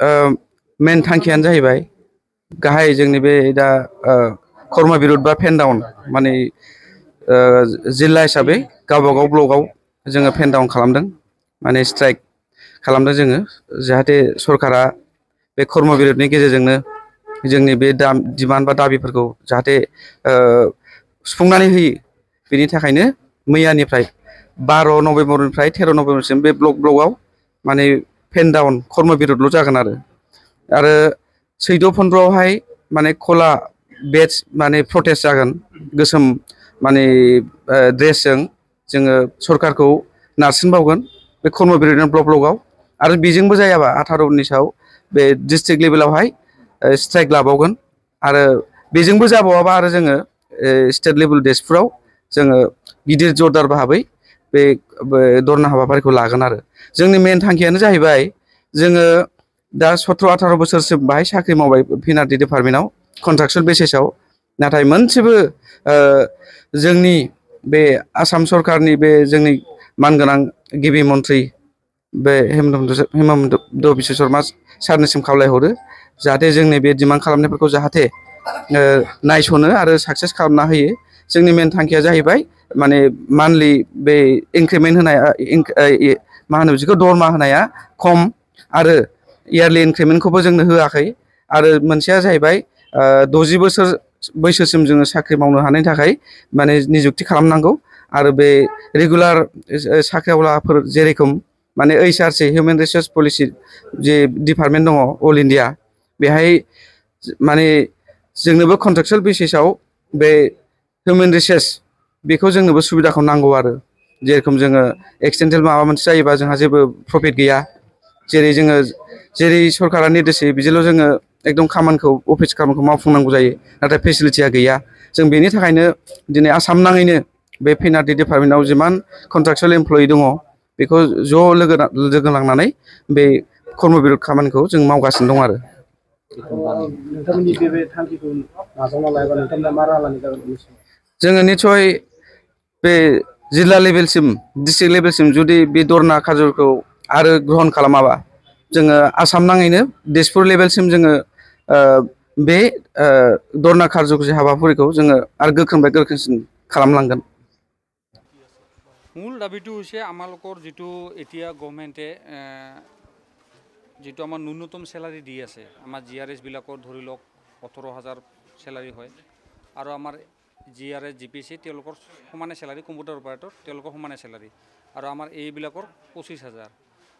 मेन थांखियानो जाहैबाय गाहाय जोंनि बे दा कर्म बिरोध बा फेन डाउन माने जिल्ला हिसाबै गावबागाव ब्लकआव जोङो फेन डाउन खालामदों माने स्ट्राइक खालामदों जोङो जाहाथे सरकारा बे कर्म बिरोधनि गेजेरजोंनो जोंनि बे डिमान्ड बा दाबिफोरखौ जाहाथे सुफुंनानै होयो बेनि थाखायनो मैयानिफ्राय 12 नभेम्बरनिफ्राय 13 नभेम्बरसिम बे ब्लकआव माने फेन डाउन कर्म बिरोधल' जागोन आरो 14 15आवहाय माने खला बेच माने प्रटेस्ट जागोन गोसोम माने ड्रेसजों जोङो सरकारखौ नारसिनबावगोन बे कर्म बिरोधनि ब्लकआव आरो बेजोंबो जायाबा 18 19आव बे डिस्ट्रिक्ट लेभेलावहाय स्ट्राइक लाबावगोन आरो बेजोंबो जाबावाबा आरो जोङो स्टेट लेभेल देशफ्राव जोङो गिदिर जरदार भाबै बे धरना हाबाफारिखौ लागोन आरो जोंनि मेन थांखियानो जाहैबाय जोङो दा 17 18 बोसोरसिम बाहाय साख्रि मावबाय पिनाटि डिपार्टमेन्टआव कन्ट्राक्चुअल बेसिसाव नाथाय मोनसेबो जोंनि बे आसाम सरकारनि बे जोंनि मानगोनां गिबि मन्थ्रि बे हेमन्त बिश्व शर्मा सारनिसिम खावलायहरो जाहाथे जोंनि बे डिमान्ड खालामनायफोरखौ जाहाथे नायस'नो आरो साक्सेस खालामना होयो जोंनि मेन थांखिया जाहैबाय माने मान्थलि बे इंक्रिमेन्ट होनाया मा होनो बिदिखौ दरमा होनाया खम आरो इयारलि इंक्रिमेन्टखौबो जोंनो होआखै आरो मोनसेया जाहैबाय 60 बोसोर बैसोसिम जोङो साख्रि मावनो हानायनि थाखाय माने निजुक्ति खालामनांगौ आरो बे रेगुलार साख्रिआवलाफोर जेरेखम माने HRC हिउमेन रिसोर्स पलिसि जे डिपार्टमेन्ट दङ अल इन्डिया बेहाय माने जोंनोबो कन्ट्राक्चुअल बेसिसाव बे हिउमेन रिसोर्स बेखौ जोंनोबो सुबिदाखौ नांगौ आरो जेरेखम जोङो एक्सिडेन्टेल माबा मोनसे जायोबा जोंहा जेबो प्रफिट गैया जेरै सरकारा निर्देश होयो बिदिल' जोङो एकदम खामानिखौ अफिस खामानिखौ मावफुंनांगौ जायो नाथाय फेसिलिटिया गैया जों बेनि थाखायनो दिनै आसाम नाङैनो बे पिनाटि डिपार्टमेन्टआव जिमान कन्ट्राक्चुअल एमप्लयि दङ बेखौ ज' लोगो नांनानै बे कर्म बिरोध खामानिखौ जों मावगासिनो दं आरो नोंथांमोननि बे थांखिखौ नाजावना लायोबा नोंथांमोना मा राहा लानाय जागोन जोङो निस्सय बे जिल्ला लेभेलसिम डिस्ट्रिक्ट लेभेलसिम जुदि बे धरना खाजलखौ आरो ग्रहन खालामाबा जोङो आसाम नाङैनो दिसपुर लेभेलसिम जोङो बे धरना खार्यसुचि हाबाफारिखौ जोङो आरो गोख्रोंनिफ्राय गोख्रोंसिन खालामलांगोन মূল দাবিটো হৈছে আমালোকৰ যেটো এতিয়া গভৰ্ণমেণ্টে যেটো আমাৰ ন্যূনতম স্যালাৰি দি আছে আমাৰ GRS বিলাকৰ ধৰি লওক 18000 স্যালাৰি হয় আৰু আমাৰ GRS GPC তেওঁলোকৰ সমানে স্যালাৰি কম্পিউটাৰ অপাৰেটৰ তেওঁলোকৰ সমানে স্যালাৰি আৰু আমাৰ এইবিলাকৰ 25000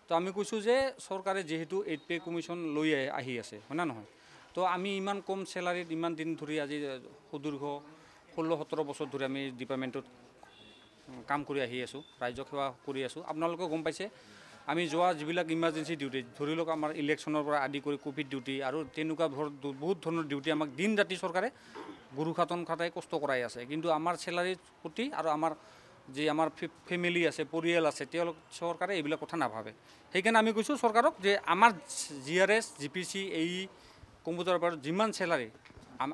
তো আমি কৈছোঁ যে চৰকাৰে যেহেতু 8 পে কমিশন লৈ আহি আছে হয় না নহয় তো আমি ইমান কম স্যালাৰিত ইমান দিন ধৰি আজি সুদীৰ্ঘ 16-17 বছৰ ধৰি আমি ডিপাৰ্টমেণ্টত কাম কৰি আহি আছোঁ ৰাজ্যক সেৱা কৰি আছোঁ আপোনালোকে গম পাইছে আমি যোৱা যিবিলাক ইমাৰ্জেঞ্চি ডিউটি ধৰি লওক আমাৰ ইলেকশ্যনৰ পৰা আদি কৰি কোভিড ডিউটি আৰু তেনেকুৱা বহুত ধৰণৰ ডিউটি আমাক দিন ৰাতি চৰকাৰে গুৰু খাটন খাটাই কষ্ট কৰাই আছে কিন্তু আমাৰ স্যালাৰিৰ প্ৰতি আৰু আমাৰ যে আমাৰ ফেমিলি আছে পৰিয়াল আছে তেওঁলোক চৰকাৰে এইবিলাক কথা নাভাবে সেইকাৰণে আমি কৈছোঁ চৰকাৰক যে আমাৰ GRS GPC এই কম্পিউটাৰ অপাৰেটৰ যিমান স্যালাৰি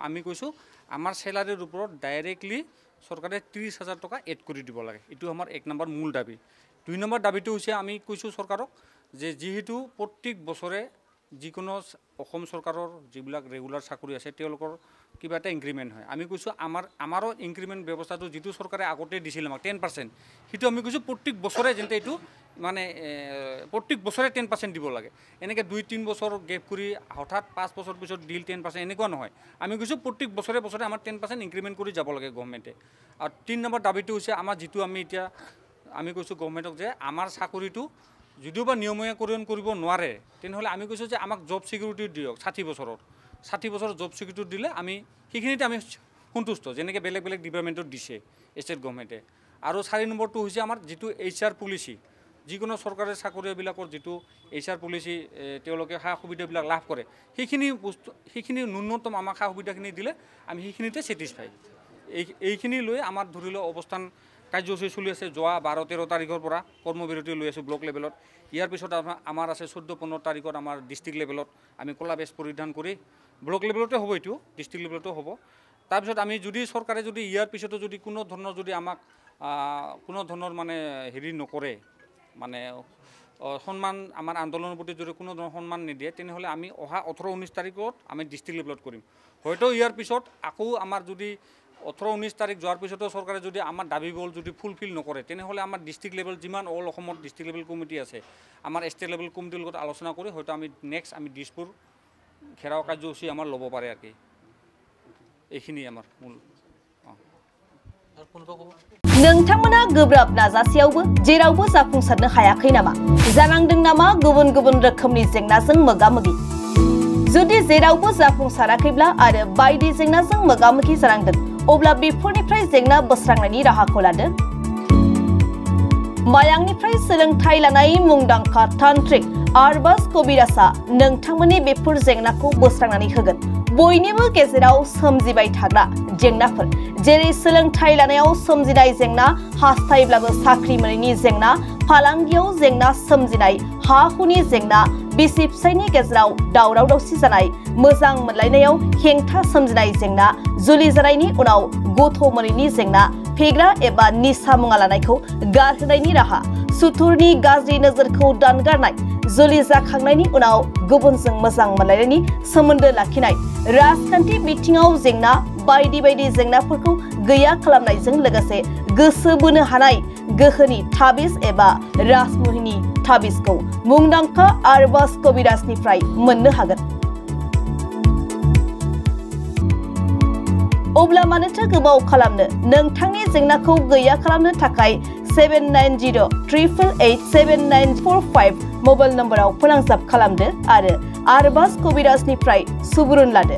আমি কৈছোঁ আমাৰ স্যালাৰিৰ ওপৰত ডাইৰেক্টলি চৰকাৰে 30,000 টকা এড কৰি দিব লাগে এটো আমাৰ এক নম্বৰ মূল দাবী দুই নম্বৰ দাবীটো হৈছে আমি কৈছোঁ চৰকাৰক যে যেহেতু প্ৰত্যেক বছৰে যিকোনো অসম চৰকাৰৰ যিবিলাক ৰেগুলাৰ চাকৰি আছে তেওঁলোকৰ কিবা এটা ইনক্ৰিমেন্ট হয় আমি কৈছোঁ আমাৰো ইনক্ৰিমেন্ট ব্যৱস্থাটো যেটো চৰকাৰে আগতে দিছিল আমাক 10% হিটো আমি কৈছোঁ প্ৰত্যেক বছৰে যেনতে এটো মানে প্ৰত্যেক বছৰে 10% দিব লাগে এনেকৈ 2-3 বছৰ গেপ কৰি হঠাৎ 5 বছৰ পিছত ডিল 10% এনেকুৱা নহয় আমি কৈছোঁ প্ৰত্যেক বছৰে বছৰে আমাৰ 10% ইনক্ৰিমেন্ট কৰি যাব লাগে গভৰ্ণমেণ্টে আৰু 3 নম্বৰ দাবীটো হৈছে আমাৰ যেটো আমি এতিয়া আমি কৈছোঁ গভৰ্ণমেণ্টক যে আমাৰ চাকৰিটো যদিওবা নিয়মীয়াকৰণ কৰিব নোৱাৰে তেনেহ'লে আমি কৈছোঁ যে আমাক জব সিকিউৰিটি দিয়ক 60 বছৰৰ জব সিকিউৰিটি দিলে আমি সেইখিনিতে আমি সন্তুষ্ট যেনেকৈ বেলেগ বেলেগ ডিপাৰ্টমেণ্টত দিছে ষ্টেট গভৰ্ণমেণ্টে আৰু 4 নম্বৰটো হৈছে আমাৰ যেটো HR পলিচি যিকোনো চৰকাৰী চাকৰিয়াবিলাকৰ যেটো HR পলিচি তেওঁলোকে সা সুবিধাবিলাক লাভ কৰে সেইখিনি ন্যূনতম আমাক সা সুবিধাখিনি দিলে আমি সেইখিনিতে স্যাটিসফাই এইখিনি লৈ আমাৰ ধৰি লওক অৱস্থান কাৰ্যসূচী চলি আছে যোৱা 12-13 তাৰিখৰ পৰা কৰ্মবিৰতি লৈ আছোঁ ব্লক লেভেলত ইয়াৰ পিছত আমাৰ আছে 14-15 তাৰিখত আমাৰ ডিস্ট্ৰিক্ট লেভেলত আমি কলা বেজ পৰিধান কৰি ব্লক লেভেলতে হ'ব এটো ডিস্ট্ৰিক্ট লেভেলতো হ'ব তাৰপিছত আমি যদি চৰকাৰে যদি ইয়াৰ পিছতো যদি কোনো ধৰণৰ যদি আমাক কোনো ধৰণৰ মানে হেৰি নকৰে মানে সন্মান আমাৰ আন্দোলনৰ প্ৰতি যদি কোনো ধৰণৰ সন্মান নিদিয়ে তেনেহ'লে আমি অহা 18-19 তাৰিখত আমি ডিষ্ট্ৰিক্ট লেভেলত কৰিম হয়তো ইয়াৰ পিছত আকৌ আমাৰ যদি 18-19 তাৰিখ যোৱাৰ পিছতো চৰকাৰে যদি আমাৰ দাবীবোৰ যদি ফুলফিল নকৰে তেনেহ'লে আমাৰ ডিষ্ট্ৰিক্ট লেভেল যিমান অল অসমত ডিষ্ট্ৰিক্ট লেভেল কমিটি আছে আমাৰ ষ্টেট লেভেল কমিটিৰ লগত আলোচনা কৰি হয়তো আমি নেক্সট আমি দিছপুৰ ঘেৰাও কাৰ্যসূচী আমাৰ ল'ব পাৰে আৰু কি এইখিনি আমাৰ মূল नोंथांमोना गोब्राब नाजासेयावबो जेरावबो जाफुंसारनो हायाखै नामा जानांदों नामा गुबुन गुबुन रोखोमनि जेंनाजों मोगा-मोगि जुदि जेरावबो जाफुंसाराखैब्ला आरो बायदि जेंनाजों मोगा-मोगि जानांदों अब्ला बेफोरनिफ्राय जेंना बोस्रांनायनि राहाखौ लादो मायांनिफ्राय सोलोंथाइ लानाय मुंदांखा तान्त्रिक आरबाज कबिराजआ नोंथांमोननि बेफोर जेंनाखौ बोस्रांनानै होगोन बयनिबो गेजेराव सोमजिबाय थाग्रा जेंनाफोर जेरै सोलोंथाइ लानायाव सोमजिनाय जेंना हास्थायब्लाबो साख्रि मोनैनि जेंना फालांगियाव जेंना सोमजिनाय हा हुनि जेंना बिसि फिसायनि गेजेराव दावराव दावसि जानाय मोजां मोनलायनायाव हेंथा सोमजिनाय जेंना जुलि जानायनि उनाव गथ' मोनैनि जेंना फेग्रा एबा निसा मुवा लानायखौ गारहोनायनि राहा सुथुरनि गाज्रि नोजोरखौ दानगारनाय जुलि जाखांनायनि उनाव गुबुनजों मोजां मोनलायनायनि सोमोन्दो लाखिनाय राजखान्थि बिथिङाव जेंना बायदि बायदि जेंनाफोरखौ गैया खालामनायजों लोगोसे गोसो बोनो हानाय गोहोनि ताबिज एबा राजमुहिनि ताबिजखौ मुंदांखा आरबाज कबिराजनिफ्राय मोननो हागोन अब्ला मानोथो गोबाव खालामनो नोंथांनि जेंनाखौ गैया खालामनो थाखाय 7908887945 मबाइल नम्बराव फोनांजाब खालामदो आरो आरबाज कबिराजनिफ्राय सुबुरुन लादो।